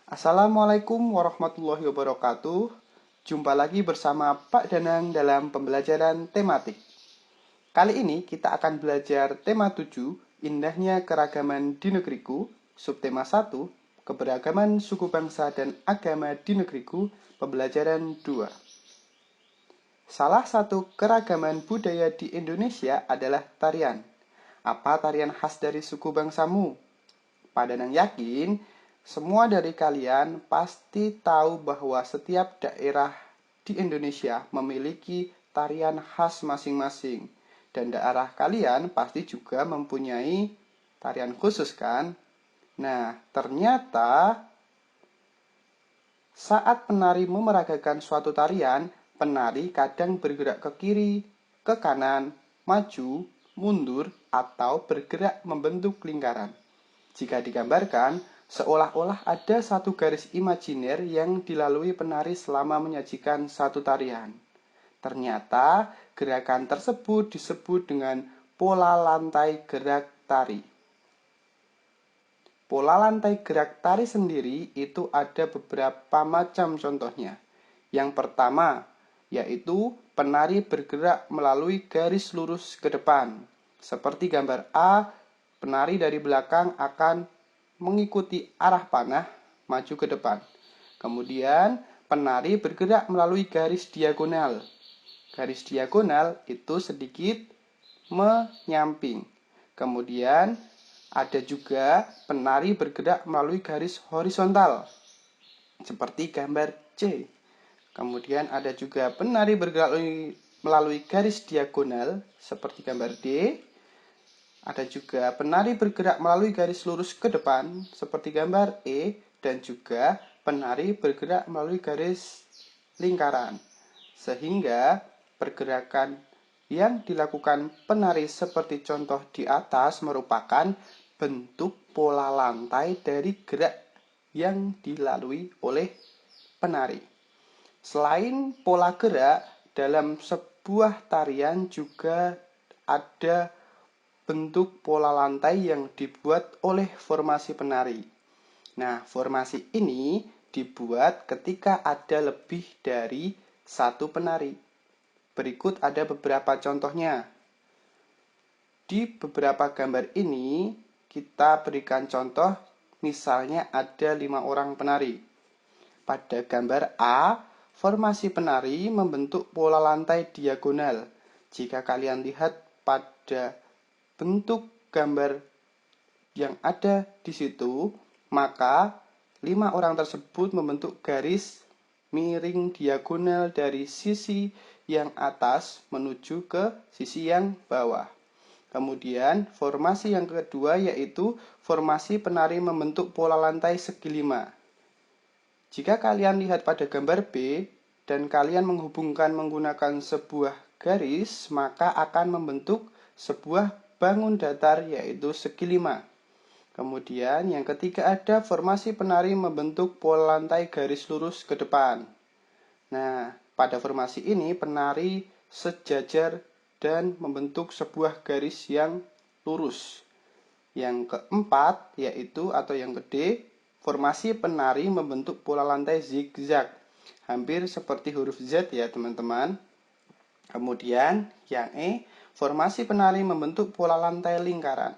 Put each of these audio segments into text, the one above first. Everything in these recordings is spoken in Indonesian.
Assalamualaikum warahmatullahi wabarakatuh. Jumpa lagi bersama Pak Danang dalam pembelajaran tematik. Kali ini kita akan belajar tema 7, Indahnya Keragaman di Negeriku, subtema 1, Keberagaman Suku Bangsa dan Agama di Negeriku, pembelajaran 2. Salah satu keragaman budaya di Indonesia adalah tarian. Apa tarian khas dari suku bangsamu? Pak Danang yakin semua dari kalian pasti tahu bahwa setiap daerah di Indonesia memiliki tarian khas masing-masing. Dan daerah kalian pasti juga mempunyai tarian khusus kan? Nah, ternyata saat penari memeragakan suatu tarian, penari kadang bergerak ke kiri, ke kanan, maju, mundur, atau bergerak membentuk lingkaran. Jika digambarkan, seolah-olah ada satu garis imajiner yang dilalui penari selama menyajikan satu tarian. Ternyata, gerakan tersebut disebut dengan pola lantai gerak tari. Pola lantai gerak tari sendiri itu ada beberapa macam contohnya. Yang pertama, yaitu penari bergerak melalui garis lurus ke depan. Seperti gambar A, penari dari belakang akan mengikuti arah panah maju ke depan. Kemudian, penari bergerak melalui garis diagonal. Garis diagonal itu sedikit menyamping. Kemudian, ada juga penari bergerak melalui garis horizontal, seperti gambar C. Kemudian ada juga penari bergerak melalui garis diagonal, seperti gambar D. Ada juga penari bergerak melalui garis lurus ke depan, seperti gambar E. Dan juga penari bergerak melalui garis lingkaran. Sehingga pergerakan yang dilakukan penari seperti contoh di atas merupakan bentuk pola lantai dari gerak yang dilalui oleh penari. Selain pola gerak, dalam sebuah tarian juga ada bentuk pola lantai yang dibuat oleh formasi penari. Nah, formasi ini dibuat ketika ada lebih dari satu penari. Berikut ada beberapa contohnya. Di beberapa gambar ini, kita berikan contoh, misalnya ada 5 orang penari. Pada gambar A, formasi penari membentuk pola lantai diagonal. Jika kalian lihat pada bentuk gambar yang ada di situ, maka 5 orang tersebut membentuk garis miring diagonal dari sisi yang atas menuju ke sisi yang bawah. Kemudian formasi yang kedua yaitu formasi penari membentuk pola lantai segi 5. Jika kalian lihat pada gambar B dan kalian menghubungkan menggunakan sebuah garis, maka akan membentuk sebuah bangun datar yaitu segi 5. Kemudian yang ketiga ada formasi penari membentuk pola lantai garis lurus ke depan. Nah, pada formasi ini penari sejajar dan membentuk sebuah garis yang lurus. Yang keempat yaitu atau yang kedua, formasi penari membentuk pola lantai zigzag. Hampir seperti huruf Z ya teman-teman. Kemudian yang E, formasi penari membentuk pola lantai lingkaran.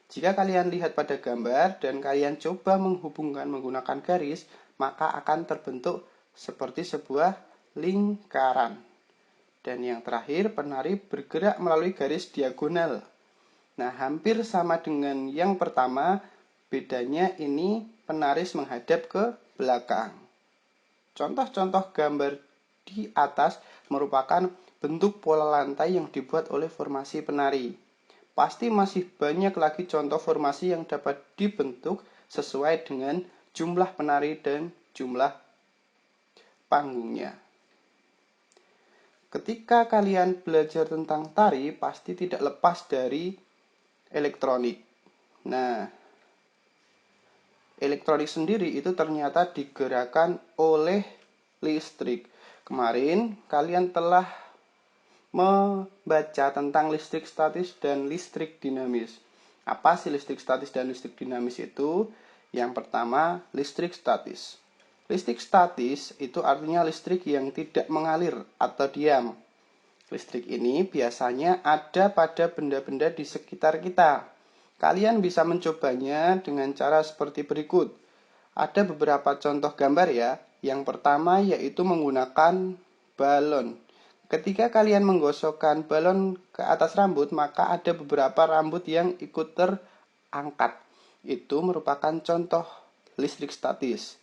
Jika kalian lihat pada gambar dan kalian coba menghubungkan menggunakan garis, maka akan terbentuk seperti sebuah lingkaran. Dan yang terakhir, penari bergerak melalui garis diagonal. Nah, hampir sama dengan yang pertama, bedanya ini penaris menghadap ke belakang. Contoh-contoh gambar di atas merupakan bentuk pola lantai yang dibuat oleh formasi penari. Pasti masih banyak lagi contoh formasi yang dapat dibentuk sesuai dengan jumlah penari dan jumlah panggungnya. Ketika kalian belajar tentang tari, pasti tidak lepas dari elektronik. Nah, elektronik sendiri itu ternyata digerakkan oleh listrik. Kemarin kalian telah membaca tentang listrik statis dan listrik dinamis. Apa sih listrik statis dan listrik dinamis itu? Yang pertama, listrik statis. Listrik statis itu artinya listrik yang tidak mengalir atau diam. Listrik ini biasanya ada pada benda-benda di sekitar kita. Kalian bisa mencobanya dengan cara seperti berikut. Ada beberapa contoh gambar ya. Yang pertama yaitu menggunakan balon. Ketika kalian menggosokkan balon ke atas rambut, maka ada beberapa rambut yang ikut terangkat. Itu merupakan contoh listrik statis.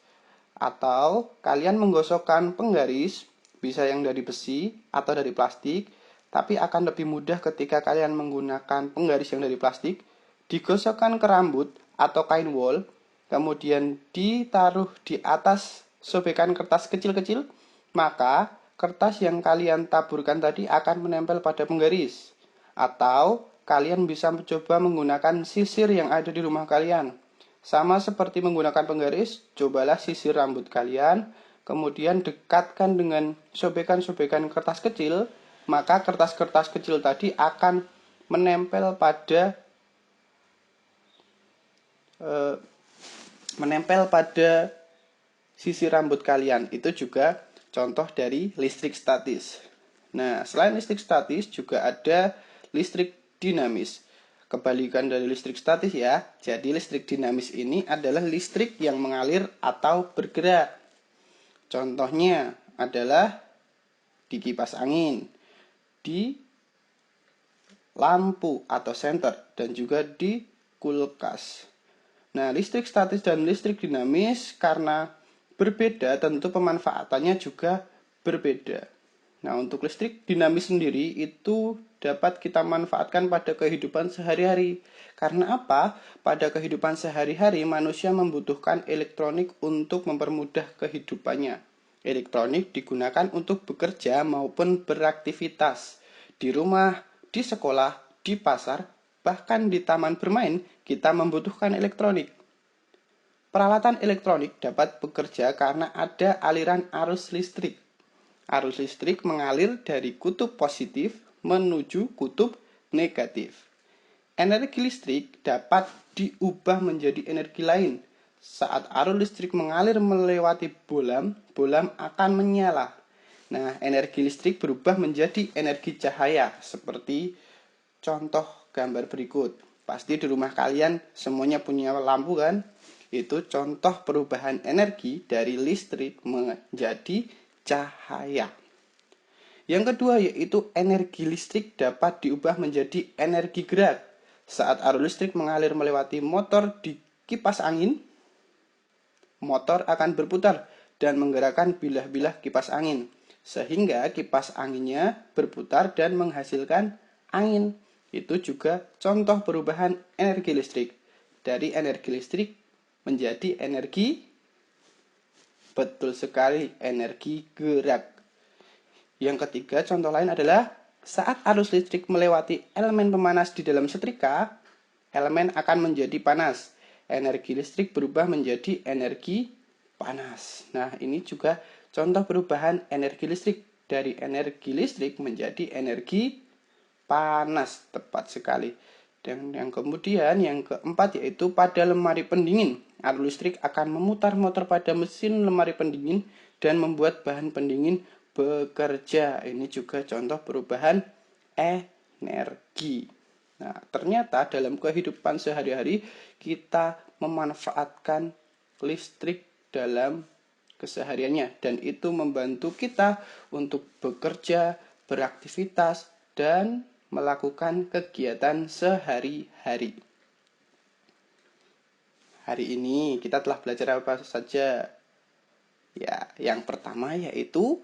Atau kalian menggosokkan penggaris, bisa yang dari besi atau dari plastik, tapi akan lebih mudah ketika kalian menggunakan penggaris yang dari plastik, digosokkan ke rambut atau kain wol, kemudian ditaruh di atas sobekan kertas kecil-kecil, maka kertas yang kalian taburkan tadi akan menempel pada penggaris. Atau kalian bisa mencoba menggunakan sisir yang ada di rumah kalian. Sama seperti menggunakan penggaris, cobalah sisir rambut kalian, kemudian dekatkan dengan sobekan-sobekan kertas kecil, maka kertas-kertas kecil tadi akan menempel pada sisir rambut kalian. Itu juga contoh dari listrik statis. Nah, selain listrik statis juga ada listrik dinamis. Kebalikan dari listrik statis ya. Jadi listrik dinamis ini adalah listrik yang mengalir atau bergerak. Contohnya adalah di kipas angin, di lampu atau senter, dan juga di kulkas. Nah, listrik statis dan listrik dinamis karena berbeda tentu pemanfaatannya juga berbeda. Nah, untuk listrik dinamis sendiri itu dapat kita manfaatkan pada kehidupan sehari-hari. Karena apa? Pada kehidupan sehari-hari manusia membutuhkan elektronik untuk mempermudah kehidupannya. Elektronik digunakan untuk bekerja maupun beraktivitas. Di rumah, di sekolah, di pasar, bahkan di taman bermain, kita membutuhkan elektronik. Peralatan elektronik dapat bekerja karena ada aliran arus listrik. Arus listrik mengalir dari kutub positif menuju kutub negatif. Energi listrik dapat diubah menjadi energi lain. Saat arus listrik mengalir melewati bohlam, bohlam akan menyala. Nah, energi listrik berubah menjadi energi cahaya, seperti contoh gambar berikut. Pasti di rumah kalian semuanya punya lampu kan? Itu contoh perubahan energi dari listrik menjadi cahaya. Yang kedua yaitu energi listrik dapat diubah menjadi energi gerak. Saat arus listrik mengalir melewati motor di kipas angin, motor akan berputar dan menggerakkan bilah-bilah kipas angin. Sehingga kipas anginnya berputar dan menghasilkan angin. Itu juga contoh perubahan energi listrik. Dari energi listrik menjadi energi, betul sekali, energi gerak. Yang ketiga, contoh lain adalah saat arus listrik melewati elemen pemanas di dalam setrika, elemen akan menjadi panas. Energi listrik berubah menjadi energi panas. Nah, ini juga contoh perubahan energi listrik. Dari energi listrik menjadi energi panas, tepat sekali. Dan yang kemudian, yang keempat yaitu pada lemari pendingin. Arus listrik akan memutar motor pada mesin lemari pendingin dan membuat bahan pendingin bekerja. Ini juga contoh perubahan energi. Nah, ternyata dalam kehidupan sehari-hari kita memanfaatkan listrik dalam kesehariannya dan itu membantu kita untuk bekerja, beraktivitas, dan melakukan kegiatan sehari-hari. Hari ini kita telah belajar apa saja? Ya, yang pertama yaitu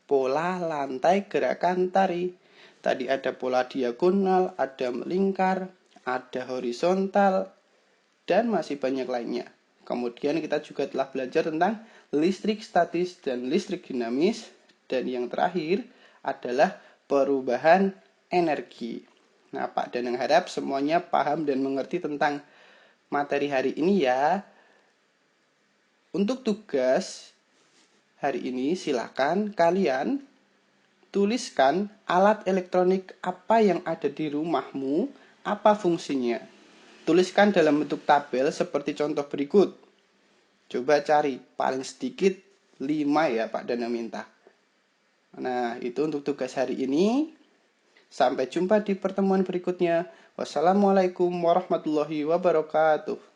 pola lantai gerakan tari. Tadi ada pola diagonal, ada melingkar, ada horizontal, dan masih banyak lainnya. Kemudian kita juga telah belajar tentang listrik statis dan listrik dinamis. Dan yang terakhir adalah perubahan energi. Nah, Pak Danang harap semuanya paham dan mengerti tentang materi hari ini ya. Untuk tugas hari ini silakan kalian tuliskan alat elektronik apa yang ada di rumahmu, apa fungsinya. Tuliskan dalam bentuk tabel seperti contoh berikut. Coba cari paling sedikit 5 ya Pak Dana minta. Nah, itu untuk tugas hari ini. Sampai jumpa di pertemuan berikutnya. Wassalamualaikum warahmatullahi wabarakatuh.